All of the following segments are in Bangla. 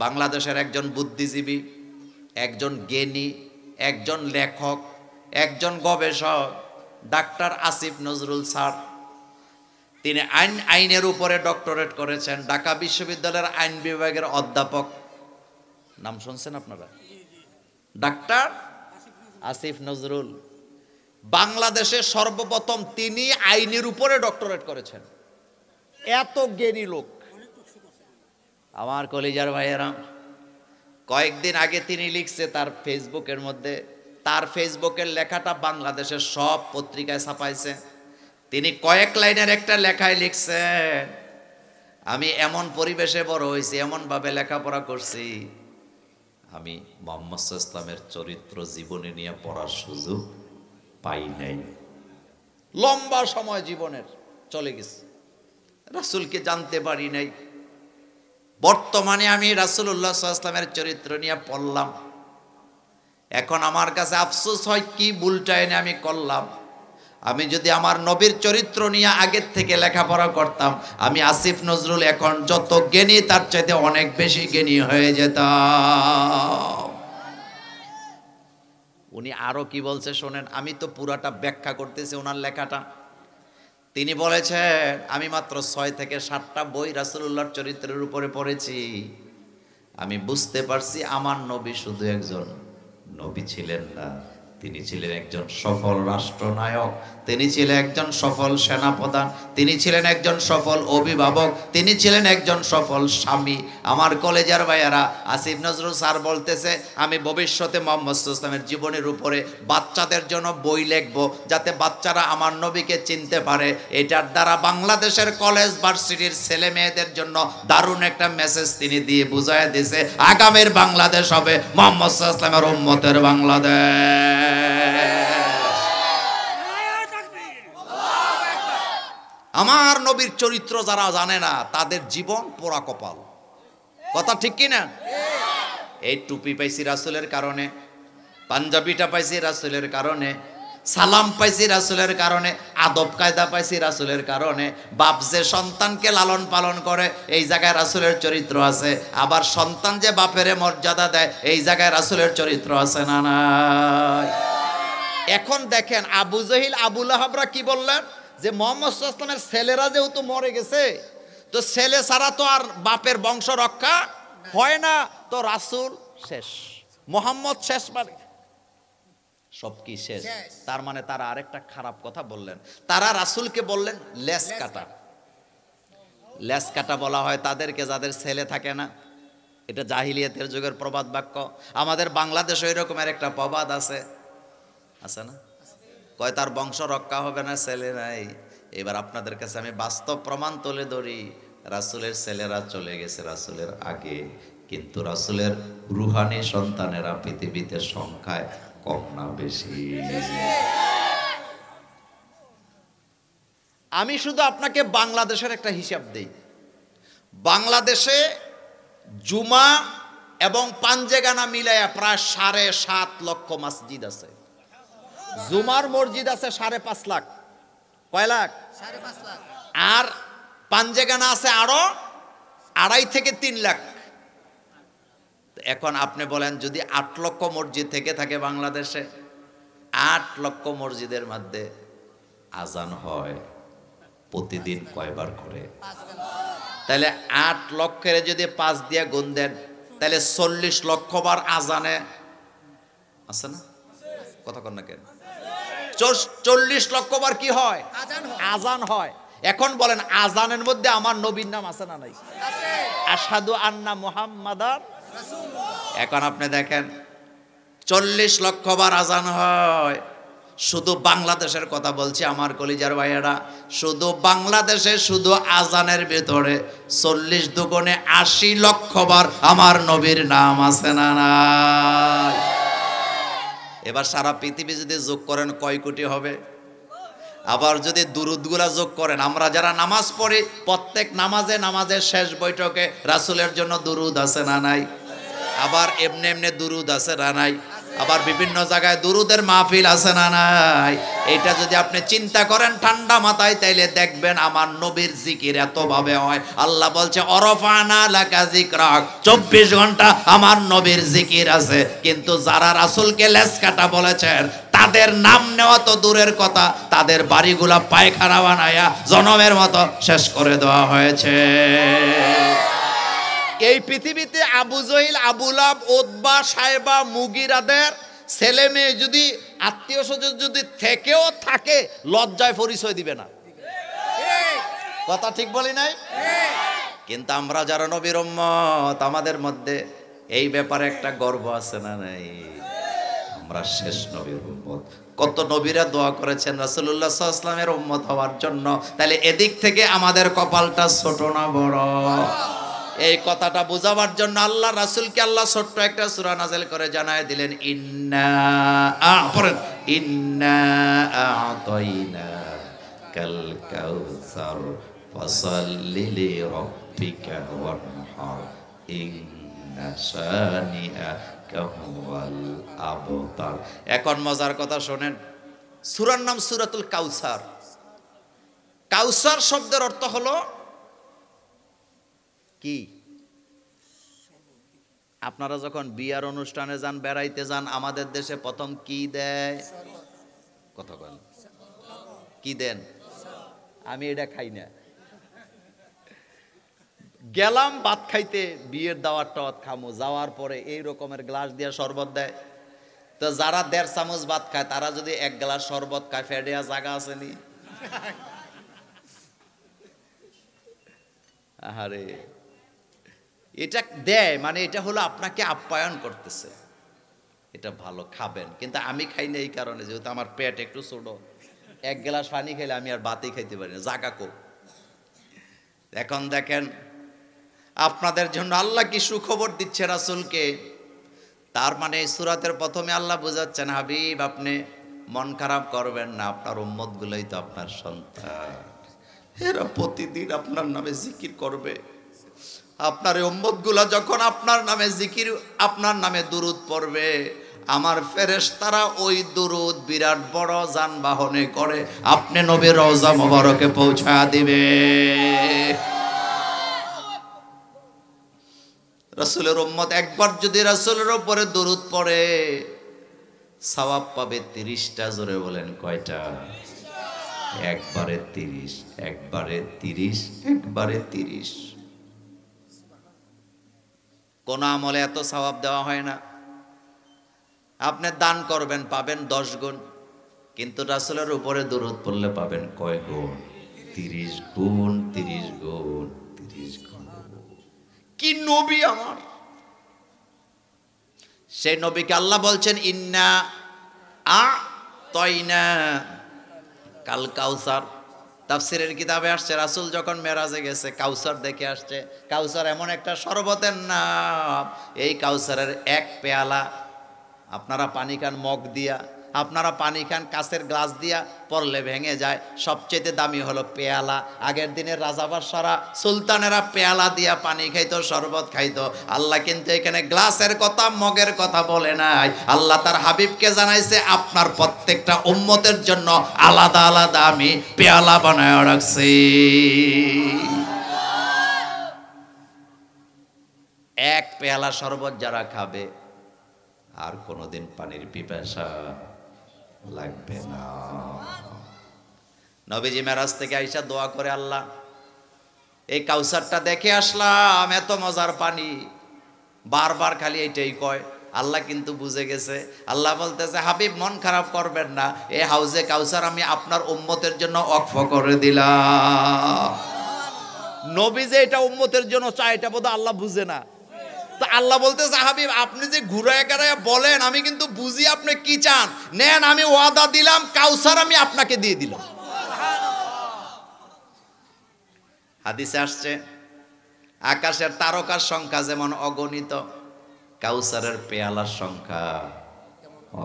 বাংলাদেশের একজন বুদ্ধিজীবী, একজন জ্ঞানী, একজন লেখক, একজন গবেষক ডাক্তার আসিফ নজরুল স্যার। তিনি আইনের উপরে ডক্টরেট করেছেন, ঢাকা বিশ্ববিদ্যালয়ের আইন বিভাগের অধ্যাপক। নাম শুনছেন আপনারা? ডাক্তার আসিফ নজরুল। বাংলাদেশে সর্বপ্রথম তিনি আইনের উপরে ডক্টরেট করেছেন। এত জ্ঞানী লোক আমার কলিজার ভাইয়েরা। কয়েকদিন আগে তিনি লিখছে তার ফেসবুকের মধ্যে, তার ফেসবুকের লেখাটা বাংলাদেশের সব পত্রিকায় ছাপাইছে। তিনি কয়েক লাইনের একটা লেখায় লিখছেন, আমি এমন পরিবেশে বড় হয়েছি, এমনভাবে লেখাপড়া করছি, আমি মুহাম্মদ সাল্লাল্লাহু আলাইহি ওয়াসাল্লামের চরিত্র জীবনী নিয়ে পড়ার সুযোগ পাই নাই। লম্বা সময় জীবনের চলে গেছে, রাসূলকে জানতে পারি নাই। বর্তমানে আমি রাসূলুল্লাহ সাল্লাল্লাহু আলাইহি ওয়াসাল্লামের চরিত্র নিয়ে পড়লাম। এখন আমার কাছে আফসোস হয়, কি ভুলটা এনে আমি করলাম। আমি যদি আমার নবীর চরিত্র নিয়ে আগের থেকে লেখাপড়া করতাম, আমি আসিফ নজরুল এখন যত জ্ঞানী তার চাইতে অনেক বেশি জ্ঞানী হয়ে যেতাম। উনি আরো কি বলছে শোনেন, আমি তো পুরাটা ব্যাখ্যা করতেছি ওনার লেখাটা। তিনি বলেছেন, আমি মাত্র 6 থেকে 7টা বই রাসূলুল্লাহর চরিত্রের উপরে পড়েছি। আমি বুঝতে পারছি আমার নবী শুধু একজন নবী ছিলেন না, তিনি ছিলেন একজন সফল রাষ্ট্রনায়ক, তিনি ছিলেন একজন সফল সেনাপ্রধান, তিনি ছিলেন একজন সফল অভিভাবক, তিনি ছিলেন একজন সফল স্বামী। আমার কলেজের ভাইয়েরা, আসিফ নজরুল স্যার বলতেছে, আমি ভবিষ্যতে মুহাম্মদ সাল্লাল্লাহু আলাইহি ওয়াসাল্লামের জীবনের উপরে বাচ্চাদের জন্য বই লিখব, যাতে বাচ্চারা আমার নবীকে চিনতে পারে। এটার দ্বারা বাংলাদেশের কলেজ ভার্সিটির ছেলে মেয়েদের জন্য দারুণ একটা মেসেজ তিনি দিয়ে বুঝায় দিয়েছে, আগামীর বাংলাদেশ হবে মুহাম্মদ সাল্লাল্লাহু আলাইহি ওয়াসাল্লামের উম্মতের বাংলাদেশ। আমার নবীর চরিত্র যারা জানে না তাদের জীবন পোড়া কপাল। কথা ঠিক কি না? এই টুপি পাইছি রাসূলের কারণে, পাঞ্জাবিটা পাইছি রাসূলের কারণে, সালাম পাইছি রাসূলের কারণে, আদব কায়দা পাইছি রাসূলের কারণে। বাপ যে সন্তানকে লালন পালন করে, এই জায়গায় রাসূলের চরিত্র আছে। আবার সন্তান যে বাপেরে মর্যাদা দেয়, এই জায়গায় রাসূলের চরিত্র আছে না নাই? এখন দেখেন, আবু জহিল আবু লাহাবরা কি বললেন, যে মুহাম্মদ সাল্লাল্লাহু আলাইহি ওয়াসাল্লামের ছেলেরা যেহেতু মরে গেছে, তো ছেলে ছাড়া তো আর বাপের বংশ রক্ষা হয় না, তো রাসূল শেষ, মুহাম্মদ শেষ, মানে সব কি শেষ। তার মানে তারা আরেকটা খারাপ কথা বললেন, তারা রাসূলকে বললেন লেস কাটা। লেস কাটা বলা হয় তাদেরকে যাদের ছেলে থাকে না। এটা জাহিলিয়াতের যুগের প্রবাদ বাক্য। আমাদের বাংলাদেশে ওই রকমের একটা প্রবাদ আছে, আছে না? কয় তার বংশ রক্ষা হবে না, ছেলে নাই। এবার আপনাদের কাছে আমি বাস্তব প্রমাণ তুলে ধরি, রাসূলের ছেলেরা চলে গেছে রাসূলের আগে, কিন্তু রাসূলের রুহানি সন্তানেরা পৃথিবীতে সংখ্যায় কম না বেশি? আমি শুধু আপনাকে বাংলাদেশের একটা হিসাব দেই। বাংলাদেশে জুমা এবং পাঞ্জেগানা মিলাইয়া প্রায় 7.5 লক্ষ মসজিদ আছে। জুমার মসজিদ আছে 5.5 লাখ। কয় লাখ? 5.5 লাখ। আর পাঞ্জেগানা আছে আরো 2.5 থেকে 3 লাখ। এখন আপনি বলেন, যদি 8 লক্ষ মসজিদ থেকে থাকে বাংলাদেশে, 8 লক্ষ মসজিদের মধ্যে আজান হয় প্রতিদিন কয়বার করে? তাহলে 8 লক্ষের যদি 5 দিয়ে গুণ দেন, তাহলে 40 লক্ষ বার আজানে আছে না? কথা কন না কেন? 40 লক্ষ বার কি হয়? আজান হয়। এখন বলেন, আজানের মধ্যে আমার নবীর নাম আছে না নাই? আশহাদু আন্না মুহাম্মাদার রাসূলুল্লাহ। এখন আপনি দেখেন, 40 লক্ষ বার আজান হয়। শুধু বাংলাদেশের কথা বলছি আমার কলিজার ভাইয়েরা, শুধু বাংলাদেশে শুধু আজানের ভিতরে 40 দুগুণে 80 লক্ষ বার আমার নবীর নাম আছে না নাই? এবার সারা পৃথিবী যদি যোগ করেন কয় কোটি হবে? আবার যদি দুরুদগুলা যোগ করেন, আমরা যারা নামাজ পড়ি, প্রত্যেক নামাজের শেষ বৈঠকে রাসূলের জন্য দুরুদ আছে না নাই? আবার এমনি এমনি দুরুদ আছে না নাই? আবার বিভিন্ন জায়গায় দুরুদের মাহফিল আছে না নাই? এটা যদি আপনি চিন্তা করেন ঠান্ডা মাথায়, তাইলে দেখবেন আমার নবীর জিকির এতভাবে হয়। আল্লাহ বলছে অরফানা লাকা যিকরাক, 24 ঘন্টা আমার নবীর জিকির আছে। কিন্তু যারা রাসূলকে লেজ কাটা বলেছেন, তাদের নাম নেওয়া তো দূরের কথা, তাদের বাড়িগুলা পায়খানা বানায়া জনমের মতো শেষ করে দেওয়া হয়েছে। এই পৃথিবীতে আবু জহিল, আবু লাহাব, উতবা, সায়বা, মুগিরাদের ছেলে মেয়ে যদি আত্মীয় স্বজন যদি থেকেও থাকে, লজ্জায় পরিচয় দিবে না। কথা ঠিক বলি নাই? কিন্তু আমরা যারা নবীর উম্মত, আমাদের মধ্যে এই ব্যাপারে একটা গর্ব আছে না নাই? আমরা শেষ নবীর উম্মত। কত নবীরা দোয়া করেছেন রাসূলুল্লাহ সাল্লাল্লাহু আলাইহি ওয়াসাল্লামের উম্মত হওয়ার জন্য। তাহলে এদিক থেকে আমাদের কপালটা ছোট না বড়? এই কথাটা বোঝাবার জন্য আল্লাহ রাসূলকে আল্লাহ ছোট্ট একটা সূরা নাযিল করে জানায় দিলেন, ইন্না আ'তাইনা কাল কাউসার ফাসাল্লি লিরাব্বিকা ওয়ানহার ইন্না শানিআকা হুয়াল আবতার। এখন মজার কথা শোনেন, সূরার নাম সূরাতুল কাউসার। কাউসার শব্দের অর্থ হলো কি? আপনারা যখন বিয়ার অনুষ্ঠানে যান, বেড়াইতে যান, আমাদের দেশে প্রথম কি দেয়? কথা বলেন, কি দেন? আমি এটা খাই না। গেলাম ভাত খাইতে, বিয়ের দাওয়াত টাওয়াত খামো, যাওয়ার পরে এই রকমের গ্লাস দিয়ে শরবত দেয়। তো যারা 1.5 চামচ ভাত খায়, তারা যদি 1 গ্লাস শরবত খায়, ফেডিয়া জায়গা আসেনি? আহারে, এটা দেয় মানে এটা হলো আপনাকে আপ্যায়ন করতেছে, এটা ভালো খাবেন। কিন্তু আমি খাই না এই কারণে, যেহেতু আমার পেট একটু ছোট, 1 গ্লাস পানি খাইলে আমি আর ভাতই খাইতে পারি না, জাগা কো। এখন দেখেন আপনাদের জন্য আল্লাহ কি সুখবর দিচ্ছে রাসূলকে। তার মানে এই সূরাতের প্রথমে আল্লাহ বোঝাচ্ছেন, হাবিব আপনি মন খারাপ করবেন না, আপনার উম্মত গুলোই তো আপনার সন্তান, এরা প্রতিদিন আপনার নামে জিকির করবে। আপনার উম্মত গুলা যখন আপনার নামে জিকির, আপনার নামে দুরূদ পড়বে, আমার ফেরেশতারা ওই দুরূদ বিরাট বড় যানবাহনে করে আপনি নবীর রওজা মোবারকে পৌঁছা দিবে। রাসূলের উম্মত একবার যদি রাসূলের উপরে দুরূদ পড়ে, সওয়াব পাবে 30টা। জোরে বলেন কয়টা? একবারে 30, একবারে 30, একবারে 30। কোন আমলে এত সওয়াব দেওয়া হয় না। আপনি দান করবেন, পাবেন 10 গুণ, কিন্তু রাসূলের উপরে দুরূদ পড়লে পাবেন কয় গুণ? 30 গুণ, 30 গুণ, 30 গুণ। কি নবী আমার! সেই নবীকে আল্লাহ বলছেন, ইন্না আ'তাইনা কাল কাউসার। তাফসীরের কিতাবে আসছে, রাসূল যখন মেরাজে গেছে কাউসার দেখে আসছে। কাউসার এমন একটা শরবতের নাম, এই কাউসারের 1 পেয়ালা, আপনারা পানি খান মগ দিয়া, আপনারা পানি খান কাঁচের গ্লাস দিয়া, পড়লে ভেঙে যায়। সবচেয়ে দামি হলো পেয়ালা। আগের দিনের রাজা বাদশারা, সুলতানেরা পেয়ালা দিয়া পানি খাইতো, শরবত খাইতো। আল্লাহ কিন্তু এখানে গ্লাসের কথা, মগের কথা বলে নাই। আল্লাহ তার হাবিবকে জানাইছে, আপনার প্রত্যেকটা উম্মতের জন্য আলাদা আলাদা আমি পেয়ালা বানায় রাখছি। 1 পেয়ালা শরবত যারা খাবে, আর কোনোদিন পানির পিপাসা লাগবে না। নবীজি মেরাজ থেকে আইসা দোয়া করে, আল্লাহ এই কাউসারটা দেখে আসলাম, এত মজার পানি, বারবার খালি এইটাই কয়। আল্লাহ কিন্তু বুঝে গেছে। আল্লাহ বলতেছে, হাবিব মন খারাপ করবেন না, এই হাউজে কাউসার আমি আপনার উম্মতের জন্য ওয়াকফ করে দিলাম। নবী যে এটা উম্মতের জন্য চায়, এটা বোধহয় আল্লাহ বুঝে না। তো আল্লাহ বলতেছে, হাবিব আপনি যে ঘুরায় ঘুরায় বলেন, আমি কিন্তু বুঝি আপনি কি চান। নেন, আমি ওয়াদা দিলাম, কাউসার আমি আপনাকে দিয়ে দিলাম। হাদিসে আসছে, আকাশের তারকার সংখ্যা যেমন অগণিত, কাউসারের পেয়ালার সংখ্যা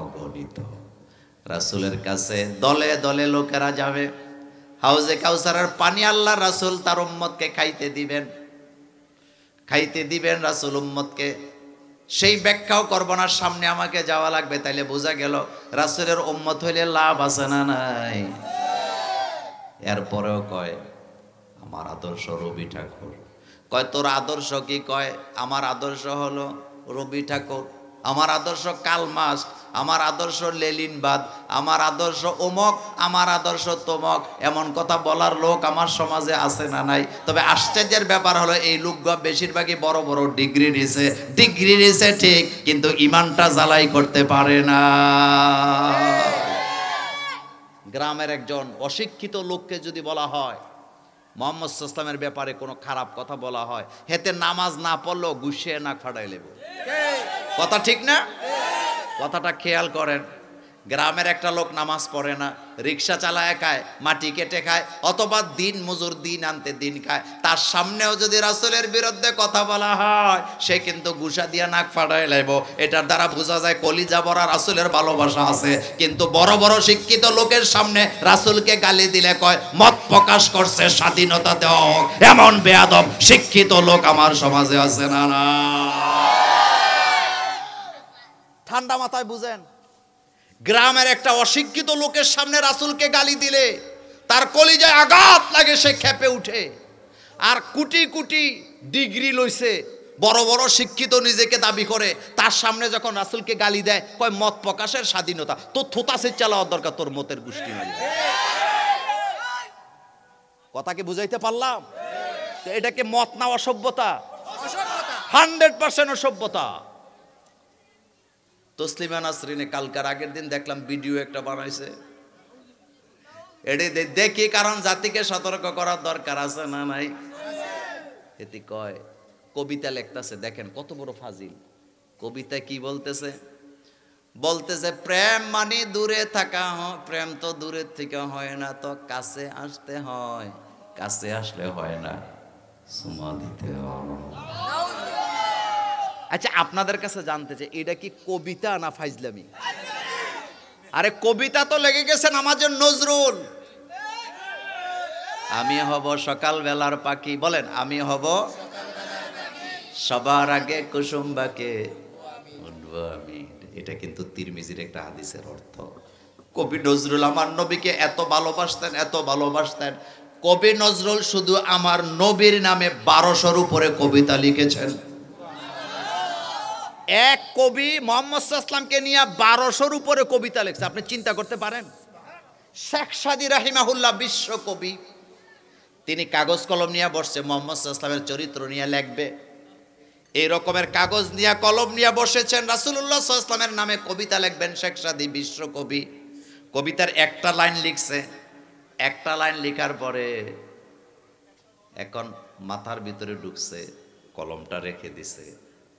অগণিত। রাসূলের কাছে দলে দলে লোকেরা যাবে, হাউজে কাউসারের পানি আল্লাহ রাসূল তার উম্মতকে খাইতে দিবেন, খাইতে দিবেন রাসূল উম্মতকে। সেই ব্যাখ্যাও করব না, সামনে আমাকে যাওয়া লাগবে। তাইলে বোঝা গেল রাসূলের উম্মত হইলে লাভ আছে না নাই? এরপরেও কয় আমার আদর্শ রবি ঠাকুর। কয় তোর আদর্শ কি? কয় আমার আদর্শ হলো রবি ঠাকুর, আমার আদর্শ কালমাস, আমার আদর্শ লেলিনবাদ, আমার আদর্শ অমক, আমার আদর্শ তমক। এমন কথা বলার লোক আমার সমাজে আছে না নাই? তবে আশ্চর্যের ব্যাপার হলো এই লোকগুলো বেশিরভাগই বড় বড় ডিগ্রি নিছে ঠিক, কিন্তু ইমানটা জ্বালাই করতে পারে না। গ্রামের একজন অশিক্ষিত লোককে যদি বলা হয় মুহাম্মদ সাল্লাল্লাহু আলাইহি ওয়াসাল্লামের ব্যাপারে কোনো খারাপ কথা বলা হয়, হেতে নামাজ না পড়লেও গুছিয়ে নাক ফাটাই লেব। কথা ঠিক না? কথাটা খেয়াল করেন। গ্রামের একটা লোক নামাজ পড়ে না, রিক্সা চালায় খায়, মাটি কেটে খায়, অথবা দিন মজুর দিন আনতে দিন খায়, তার সামনেও যদি রাসূলের বিরুদ্ধে কথা বলা হয় সে কিন্তু গুসা দিয়া নাক ফাটাই লাইব। এটার দ্বারা বোঝা যায় কলিজা ভরা রাসূলের ভালোবাসা আছে। কিন্তু বড় বড় শিক্ষিত লোকের সামনে রাসূলকে গালি দিলে কয় মত প্রকাশ করছে, স্বাধীনতা দেওয়া হোক। এমন বেয়াদব শিক্ষিত লোক আমার সমাজে আছে না? না, ঠান্ডা মাথায় বুঝেন। গ্রামের একটা অশিক্ষিত লোকের সামনে রাসূলকে গালি দিলে তার কলিজায় আঘাত লাগে, সে ক্ষেপে উঠে। আর কোটি কোটি ডিগ্রি লইছে, বড় বড় শিক্ষিত নিজেকে দাবি করে, তার সামনে যখন রাসূলকে গালি দেয় কয় মত প্রকাশের স্বাধীনতা। তোর থোতাসে চালাওয়ার দরকার, তোর মতের গোষ্ঠী মারি। কথা কি বুঝাইতে পারলাম? এটাকে মত না অসভ্যতা? 100% অসভ্যতা। তসলিমা নাসরিনে কালকার আগের দিন দেখলাম ভিডিও একটা বানাইছে, এটি দেখি, কারণ জাতিকে সতর্ক করার দরকার আছে না নাই? এটি কয় কবিতা লিখতেছে, দেখেন কত বড় ফাজিল। কবিতা কি বলতেছে? বলতেছে প্রেম মানে দূরে থাকা, প্রেম তো দূরের থেকে হয় না, তো কাছে আসতে হয়, কাছে আসলে হয় না, সুমা দিতে হয়। আচ্ছা, আপনাদের কাছে জানতে চাই এটা কি কবিতা না ফাইজলামি? আরে কবিতা তো লেগে গেছে নামাজের নজরুল। আমি হব সকাল বেলার পাখি, বলেন আমি হব সবার আগে কুসুম্বাকে উঠবো আমি। এটা কিন্তু তিরমিজির একটা হাদিসের অর্থ। কবি নজরুল আমার নবীকে এত ভালোবাসতেন, এত ভালোবাসতেন। কবি নজরুল শুধু আমার নবীর নামে 1200-র উপরে কবিতা লিখেছেন। এক কবি মুহাম্মদ সাল্লাল্লাহু আলাইহি ওয়াসাল্লামকে নিয়ে 1200-র উপরে কবিতা লিখছে। আপনি চিন্তা করতে পারেন? শেখ সাদী রাহিমাহুল্লাহ বিশ্ব কবি, তিনি কাগজ কলম নিয়ে বসছে, মুহাম্মদ সাল্লাল্লাহু আলাইহি ওয়াসাল্লামের চরিত্র নিয়ে লিখবে। এই রকমের কাগজ নিয়ে কলম নিয়ে বসেছেন, রাসূলুল্লাহ সাল্লাল্লাহু আলাইহি ওয়াসাল্লামের নামে কবিতা লিখবেন। শেখ সাদী বিশ্ব কবি, কবিতার একটা লাইন লিখছে। একটা লাইন লেখার পরে এখন মাথার ভিতরে ঢুকছে, কলমটা রেখে দিছে।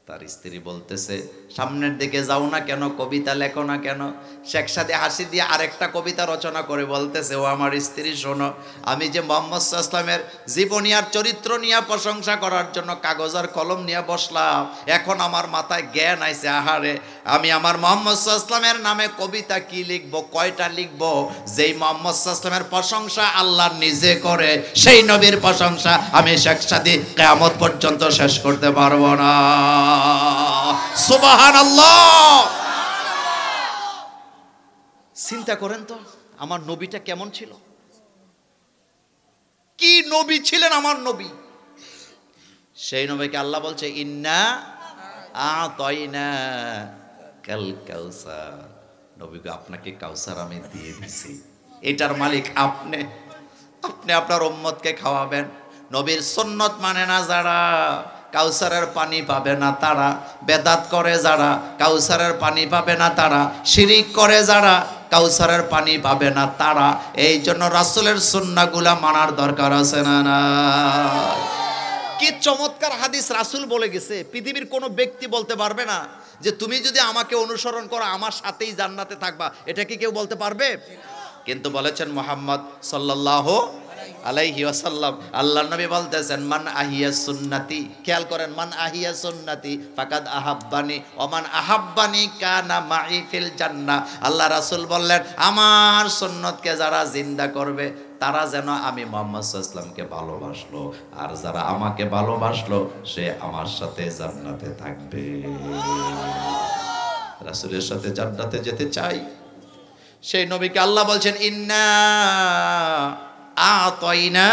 তার স্ত্রী বলতেছে সামনের দিকে যাও না কেন, কবিতা লেখো না কেন? শেখ সাদী হাসি দিয়ে আরেকটা কবিতা রচনা করে বলতেছে, ও আমার স্ত্রী শোনো, আমি যে মুহাম্মদ সাল্লাল্লাহু আলাইহি ওয়াসাল্লামের জীবনী আর চরিত্র নিয়ে প্রশংসা করার জন্য কাগজ আর কলম নিয়ে বসলাম, এখন আমার মাথায় জ্ঞান আইছে, আহারে আমি আমার মুহাম্মদ সাল্লাল্লাহু আলাইহি ওয়াসাল্লামের নামে কবিতা কি লিখবো, কয়টা লিখবো? যেই মুহাম্মদ সাল্লাল্লাহু আলাইহি ওয়াসাল্লামের প্রশংসা আল্লাহ নিজে করে, সেই নবীর প্রশংসা আমি শেখ সাদী কিয়ামত পর্যন্ত শেষ করতে পারবো না। সুবহানাল্লাহ। চিন্তা করেন তো আমার নবীটা কেমন ছিল, কি নবী ছিলেন আমার নবী। সেই নবীকে আল্লাহ বলছে ইন্না আতাইনা কাল কাউসার, নবীকে আপনাকে কাউসার আমি দিয়ে দিছি, এটার মালিক আপনি, আপনি আপনার উম্মতকে খাওয়াবেন। নবীর সুন্নত মানে না যারা, কাউসারের পানি পাবে না তারা। বেদাত করে যারা, কাউসারের পানি পাবে না তারা। শিরিক করে যারা, কাউসারের পানি পাবে না তারা। এই জন্য রাসূলের সুন্নাহগুলা মানার দরকার আছে না না? কি চমৎকার হাদিস রাসূল বলে গেছে, পৃথিবীর কোনো ব্যক্তি বলতে পারবে না যে তুমি যদি আমাকে অনুসরণ করো আমার সাথেই জান্নাতে থাকবা। এটা কি কেউ বলতে পারবে? কিন্তু বলেছেন মুহাম্মদ সাল্লাল্লাহু আলাইহি ওয়াসাল্লাম, আল্লাহর নবী বলতেছেন মান আহিয়া সুন্নতি, খেয়াল করেন, মান আহিয়া সুন্নতি ফাকাদ আহাব্বানি ওয়া মান আহাব্বানি কানা মাই ফিল জান্নাহ। আল্লাহ রাসূল বললেন আমার সুন্নতকে যারা জিন্দা করবে তারা যেন আমি মুহাম্মদ সাল্লাল্লাহু আলাইহি ওয়াসাল্লামকে ভালোবাসলো, আর যারা আমাকে ভালোবাসলো সে আমার সাথে জান্নাতে থাকবে। রাসূলের সাথে জান্নাতে যেতে চাই, সেই নবীকে আল্লাহ বলছেন ইন্না আতাইনা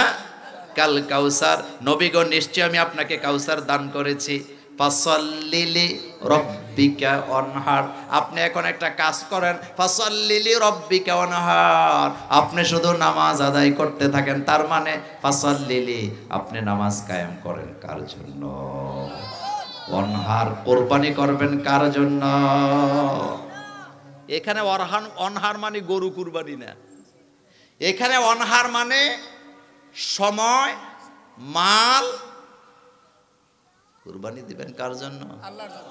কাল কাউসার, নবীগণ নিশ্চয় আমি আপনাকে কাউসার দান করেছি। ফাসাল্লিলি রব্বিকা ওয়ানহার, আপনি এখন একটা কাজ করেন, ফাসাল্লিলি রব্বিকা ওয়ানহার, আপনি শুধু নামাজ আদায় করতে থাকেন। তার মানে ফাসাল্লিলি, আপনি নামাজ কায়েম করেন কার জন্য? ওয়ানহার, কোরবানি করবেন কার জন্য? এখানে অনহার মানে গরু কুরবানি না, এখানে অনহার মানে সময়, মাল। কুরবানি দিবেন কার জন্য? আল্লাহর জন্য।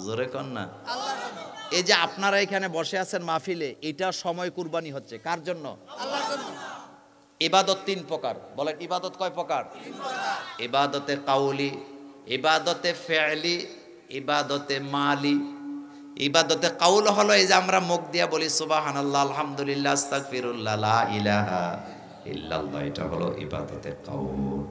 জোরে কর না। আল্লাহর জন্য। এই যে আপনারা এখানে বসে আছেন মাহফিলে, এটা সময় কুরবানি হচ্ছে কার জন্য? আল্লাহর জন্য। ইবাদত তিন প্রকার, বলেন ইবাদত কয় প্রকার? তিন প্রকার। ইবাদতে কাউলি, ইবাদতে ফি'লি, ইবাদতে মালি। ইবাদতে কাউল হলো এই যে আমরা মুখ দিয়া বলি সুবহানাল্লাহ, আলহামদুলিল্লাহ, আস্তাগফিরুল্লাহ, লা ইলাহা ইল্লাল্লাহ, এটা হলো ইবাদতে কাউল।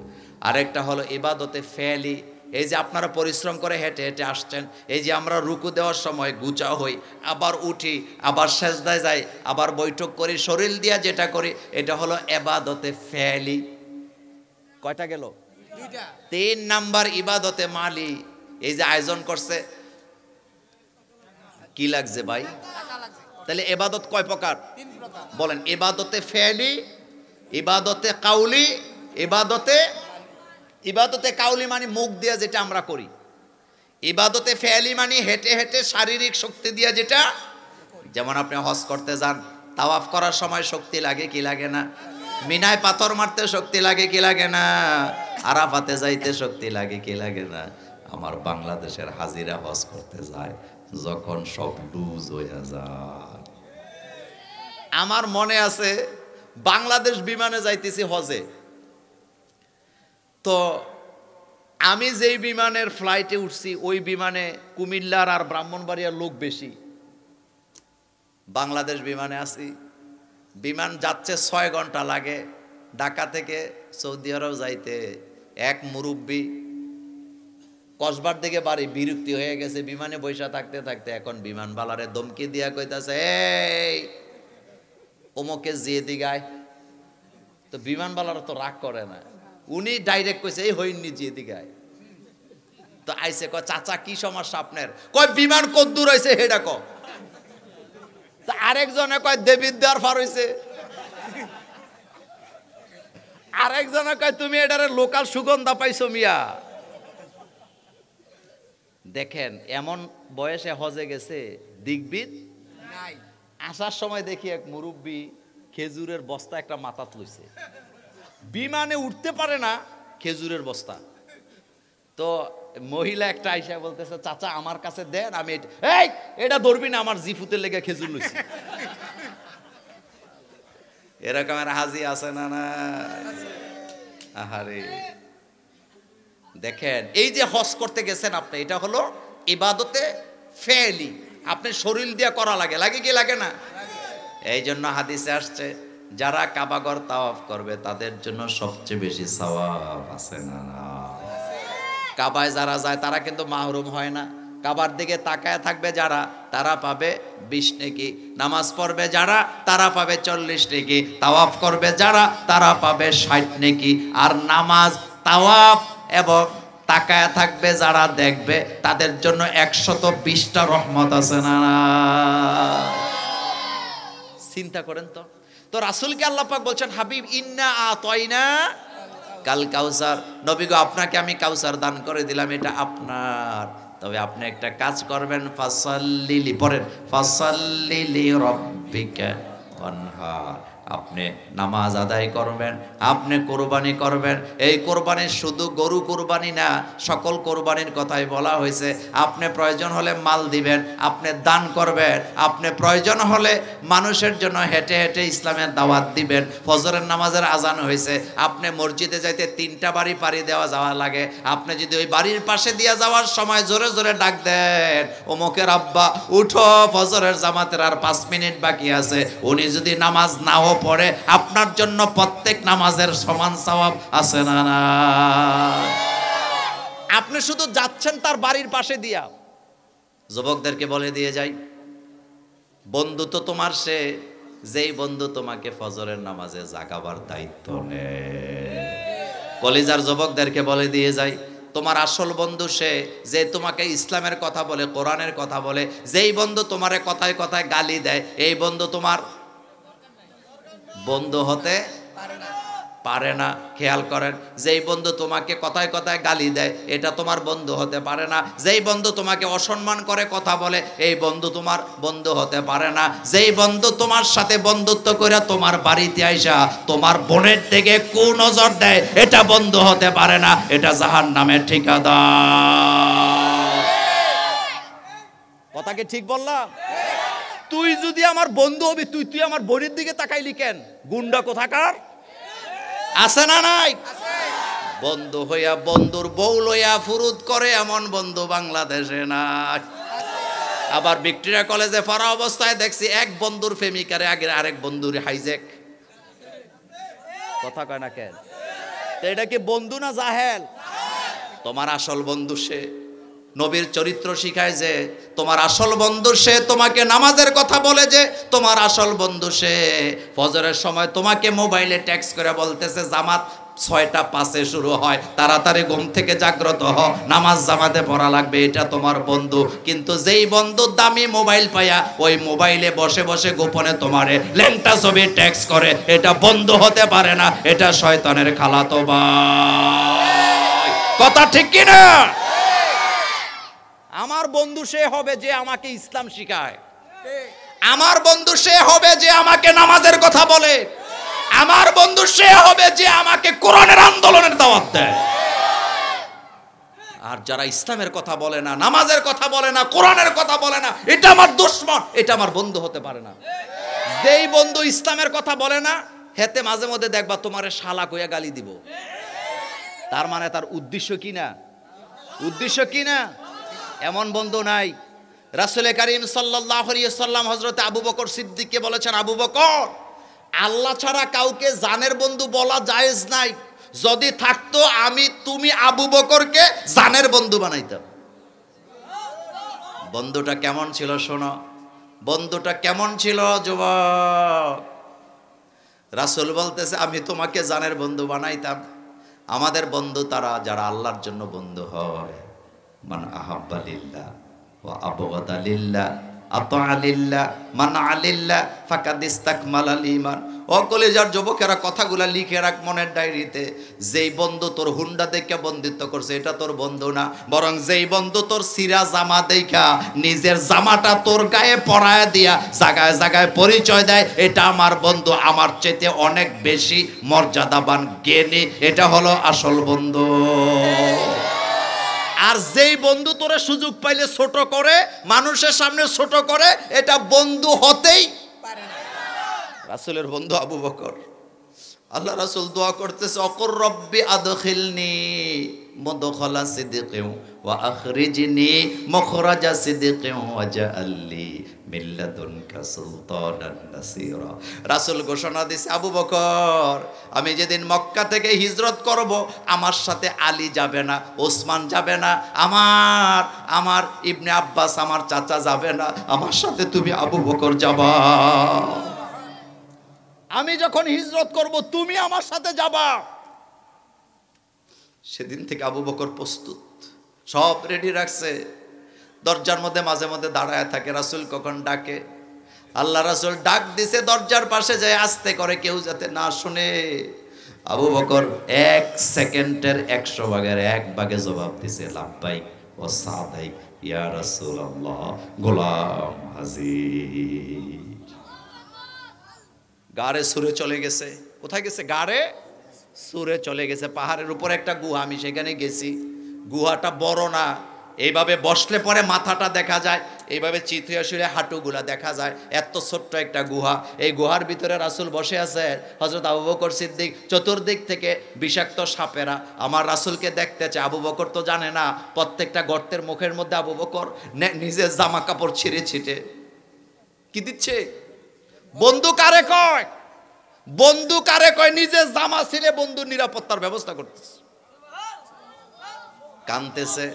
আরেকটা হলো ইবাদতে ফি'লি, এই যে আপনারা পরিশ্রম করে হেঁটে হেঁটে আসছেন, এই যে আমরা রুকু দেওয়ার সময় গুচা হই, আবার উঠি, আবার সেজদায় যাই, আবার বৈঠক করি, শরীর দিয়া যেটা করি, এটা হলো ইবাদতে ফি'লি। কয়টা গেল? দুইটা। তিন নাম্বার ইবাদতে মালি, এই যে আয়োজন করছে, কি লাগছে ভাই? তাহলে ইবাদত কয় প্রকার? তিন প্রকার। বলেন ইবাদতে ফি'লি, ইবাদতে কাউলি, ইবাদতে কাউলি মানে মুখ দিয়ে যেটা আমরা করি, ইবাদতে ফি'লি মানে হেঁটে হেঁটে শারীরিক শক্তি দিয়ে যেটা, যেমন আপনি হজ করতে যান, তাওয়াফ করার সময় শক্তি লাগে কি লাগে না? মিনায় পাথর মারতে শক্তি লাগে কি লাগে না? আরাফাতে যাইতে শক্তি লাগে কি লাগে না? আমার বাংলাদেশের হাজিরা হজ করতে যায়, যখন সব লুজ হয়ে যায়। আমার মনে আছে বাংলাদেশ বিমানে যাইতেছি হজে, তো আমি যেই বিমানের ফ্লাইটে উঠছি ওই বিমানে কুমিল্লার আর ব্রাহ্মণবাড়িয়ার লোক বেশি। বাংলাদেশ বিমানে আছি, বিমান যাচ্ছে 6 ঘন্টা লাগে ঢাকা থেকে সৌদি আরব যাইতে। এক মুরব্বী কসবার দিকে বাড়ি, বিরক্তি হয়ে গেছে বিমানে বৈশা থাকতে থাকতে, এখন বিমানবালারে ধমকি দিয়া কইতাছে এই অমুকে যেয়ে দিগায়। তো বিমানবালারা তো রাগ করে না, উনি ডাইরেক্ট কইছে এই হইনি যেয়ে দিগায়। তো আইসে কয় চাচা কি সমস্যা আপনার? কয় বিমান কত দূর হয়েছে হেডা ক। আরেকজনে কয় দেবিদ্যার ফার হইছে, আরেকজনে কয় তুমি এটারে লোকাল সুগন্ধা পাইছো মিয়া। দেখেন এমন বয়সে হজে গেছে দিকবিদ নাই। আসার সময় দেখি এক মুরব্বী খেজুরের বস্তা একটা মাথাত লইছে, বিমানে উঠতে পারে না, খেজুরের বস্তা। তো মহিলা একটা আইসা বলতেছে চাচা আমার কাছে দেন, আমি এটা ধরবি না, আমার জিফুতের লেগে খেজুর লইছি। এরকমের হাজি আছে না না? আহারে দেখেন এই যে হজ করতে গেছেন আপনি, এটা হলো ইবাদতে ফি'লি, আপনি শরীর দিয়ে করা লাগে, লাগে কি লাগে না? এই জন্য হাদিসে আসছে যারা কাবাগর তাওয়াফ করবে তাদের জন্য সবচেয়ে বেশি সওয়াব আছে না? কাবায় যারা যায় তারা কিন্তু মাহরুম হয় না। কাবার দিকে তাকায় থাকবে যারা, তারা পাবে 20 নেকি। নামাজ পড়বে যারা, তারা পাবে 40 নেকি। তাওয়াফ করবে যারা, তারা পাবে 60 নেকি। আর নামাজ, তাওয়াফ এবং তাকায় থাকবে যারা দেখবে, তাদের জন্য 120টা রহমত আছে না? চিন্তা করেন তো। তো রাসূলকে আল্লাহ পাক বলছেন হাবিব ইন্না আতাইনা কাল কাউসার, নবী গো আপনাকে আমি কাউসার দান করে দিলাম, এটা আপনার। তবে আপনি একটা কাজ করবেন, ফাসাল্লিলি, পড়েন ফাসাল্লিলি রব্বিকা ওয়ানহার, আপনি নামাজ আদায় করবেন, আপনি কোরবানি করবেন। এই কোরবানি শুধু গরু কোরবানি না, সকল কোরবানির কথাই বলা হয়েছে। আপনি প্রয়োজন হলে মাল দিবেন, আপনি দান করবেন, আপনি প্রয়োজন হলে মানুষের জন্য হেঁটে হেঁটে ইসলামের দাওয়াত দিবেন। ফজরের নামাজের আজান হয়েছে, আপনি মসজিদে যাইতে 3টা বাড়ি পাড়ি দেওয়া যাওয়া লাগে, আপনি যদি ওই বাড়ির পাশে দিয়ে যাওয়ার সময় জোরে জোরে ডাক দেন অমুকের আব্বা উঠো, ফজরের জামাতের আর 5 মিনিট বাকি আছে, উনি যদি নামাজ নাও পড়ে, আপনার জন্য প্রত্যেক নামাজের সমান সওয়াব আছে না না? আপনি শুধু যাচ্ছেন তার বাড়ির পাশে দিয়া। যুবকদেরকে বলে দিয়ে যাই, বন্ধু তো তোমার সে যেই বন্ধু তোমাকে ফজরের নামাজে জাগাবার দায়িত্ব নেয়। কলিজার যুবকদেরকে বলে দিয়ে যাই, তোমার আসল বন্ধু সে যে তোমাকে ইসলামের কথা বলে, কোরআনের কথা বলে। যেই বন্ধু তোমারে কথায় কথায় গালি দেয়, এই বন্ধু তোমার বন্ধু হতে পারে না। খেয়াল করেন, যেই বন্ধু তোমাকে কথায় কথায় গালি দেয়, এটা তোমার বন্ধু হতে পারে না। যেই বন্ধু তোমাকে অসম্মান করে কথা বলে, এই বন্ধু তোমার বন্ধু হতে পারে না। যেই বন্ধু তোমার সাথে বন্ধুত্ব করে তোমার বাড়িতে আইসা তোমার বোনের থেকে কুনজর দেয়, এটা বন্ধু হতে পারে না, এটা জাহান্নামের ঠিকাদার। কথা কি ঠিক বললাম? তুই যদি আমার বন্ধু হবি, তুই আমার বোনের দিকে তাকাইলি কেন? গুন্ডা কোথাকার আছে না নাই? বন্ধু হইয়া বন্ধুর বউ লইয়া ফুরুত করে এমন বন্ধু বাংলাদেশে নাই। আবার ভিক্টোরিয়া কলেজে পড়া অবস্থায় দেখছি এক বন্ধুর প্রেমিকারে আগে আরেক বন্ধুর হাইজ্যাক। কথা কয় না কেন? এটা কি বন্ধু না জাহেল? তোমার আসল বন্ধু সে নবীর চরিত্র শিখায় যে তোমার আসল বন্ধু সে তোমাকে নামাজের কথা বলে, যে তোমার আসল বন্ধু সে ফজরের সময় তোমাকে মোবাইলে টেক্সট করে বলতেছে জামাত 6টা 5-এ শুরু হয়, তাড়াতাড়ি ঘুম থেকে জাগ্রত হও, নামাজ জামাতে পড়া লাগবে, এটা তোমার বন্ধু। কিন্তু যেই বন্ধু দামি মোবাইল পাইয়া ওই মোবাইলে বসে বসে গোপনে তোমারে ল্যাংটা ছবি টেক্সট করে, এটা বন্ধু হতে পারে না, এটা শয়তানের খালাতো ভাই। কথা ঠিক কি না? আমার বন্ধু সে হবে যে আমাকে ইসলাম শিখায়। আমার বন্ধু সে হবে যে আমাকে নামাজের কথা বলে। আমার বন্ধু সে হবে যে আমাকে কোরআনের আন্দোলনের দাওয়াত দেয়। আর যারা ইসলামের কথা বলে না, নামাজের কথা বলে না, কোরআনের কথা বলে না, এটা আমার দুশমন, এটা আমার বন্ধু হতে পারে না। যেই বন্ধু ইসলামের কথা বলে না, হেতে মাঝে মধ্যে দেখবা তোমারে শালা কইয়া গালি দিব। তার মানে তার উদ্দেশ্য কি না? উদ্দেশ্য কি না? এমন বন্ধু নাই। রাসূল করিম সাল্লাল্লাহু আলাইহি ওয়াসাল্লাম হযরত আবু বকর সিদ্দিককে বলেছেন, আবু বকর, আল্লাহ ছাড়া কাউকে জানের বন্ধু বলা জায়েজ নাই। যদি থাকতো তুমি আবু বকরকে জানের বন্ধু বানাইতাম। বন্ধুটা কেমন ছিল শোনো, বন্ধুটা কেমন ছিল যুবক। রাসূল বলতেছে আমি তোমাকে জানের বন্ধু বানাইতাম। আমাদের বন্ধু তারা যারা আল্লাহর জন্য বন্ধু হয়। মান আহাব্বা লিল্লাহ ওয়া আবগাদা লিল্লাহ আতা লিল্লাহ মান আলিল্লাহ ফাকাদ ইসতাকমালাল ঈমান। ও কলেজার যুবকেরা, কথাগুলা লিখে রাখ মনের ডায়েরিতে। যেই বন্ধু তোর হুন্ডা দেখে বন্ধুত্ব করছে, এটা তোর বন্ধু না। বরং যেই বন্ধু তোর সিরা জামা দেখা নিজের জামাটা তোর গায়ে পরায় দিয়া জায়গায় জায়গায় পরিচয় দেয়, এটা আমার বন্ধু, আমার চেয়ে অনেক বেশি মর্যাদাবান জ্ঞানী, এটা হলো আসল বন্ধু। আর যেই বন্ধু তোরে সুযোগ পাইলে ছোট করে, মানুষের সামনে ছোট করে, এটা বন্ধু হতেই পারে না। রাসূলের বন্ধু আবু বকর। আল্লাহ রাসূল দোয়া করতেছে, অকুর রব্বি আদখিলনি মুদখালা সিদকিন ওয়া আখরিজনি মুখরাজা সিদকিন ওয়াজআলনি মিন লাদুনকা সুলতানান নাসীরা। রাসূল ঘোষণা দিয়েছে, আবু বকর, আমি যেদিন মক্কা থেকে হিজরত করব, আমার সাথে আলী যাবে না, ওসমান যাবে না, আমার ইবনে আব্বাস আমার চাচা যাবে না, আমার সাথে তুমি আবু বকর যাবা। আমি যখন হিজরত করব তুমি আমার সাথে যাবা। সেদিন থেকে আবু বকর প্রস্তুত, সব রেডি রাখছে। দরজার মধ্যে মাঝে মধ্যে দাঁড়ায় থাকে, রাসূল কখন ডাকে। আল্লাহ রাসূল ডাক দিছে, দরজার পাশে যায় আস্তে করে, কেউ যাতে না শুনে। আবু বকর 1 সেকেন্ডের 100 ভাগের 1 ভাগে জবাব দিছে, লাব্বাইক ওয়া সাদাইক ইয়া রাসূলুল্লাহ, গোলাম হাজির। গাড়ে সুরে চলে গেছে। কোথায় গেছে? গাড়ে সুরে চলে গেছে। পাহাড়ের উপর একটা গুহা, আমি সেখানে গেছি। গুহাটা বড় না, এইভাবে বসলে পরে মাথাটা দেখা যায়, এইভাবে চিত শুয়ে হাঁটুগুলা দেখা যায়, এত ছোট্ট একটা গুহা। এই গুহার ভিতরে রাসূল বসে আছে, হযরত আবু বকর সিদ্দিক। চতুর্দিক থেকে বিষাক্ত সাপেরা আমার রাসূলকে দেখতে চায়। আবু বকর তো জানে না, প্রত্যেকটা গর্তের মুখের মধ্যে আবু বকর নিজের জামা কাপড় ছিঁড়ে ছিটে কি দিচ্ছে। বন্ধু কারে কয়? বন্ধু কারে কয়? নিজে জামা ছিঁড়ে বন্ধুর নিরাপত্তার ব্যবস্থা করতেছে, কানতেছে।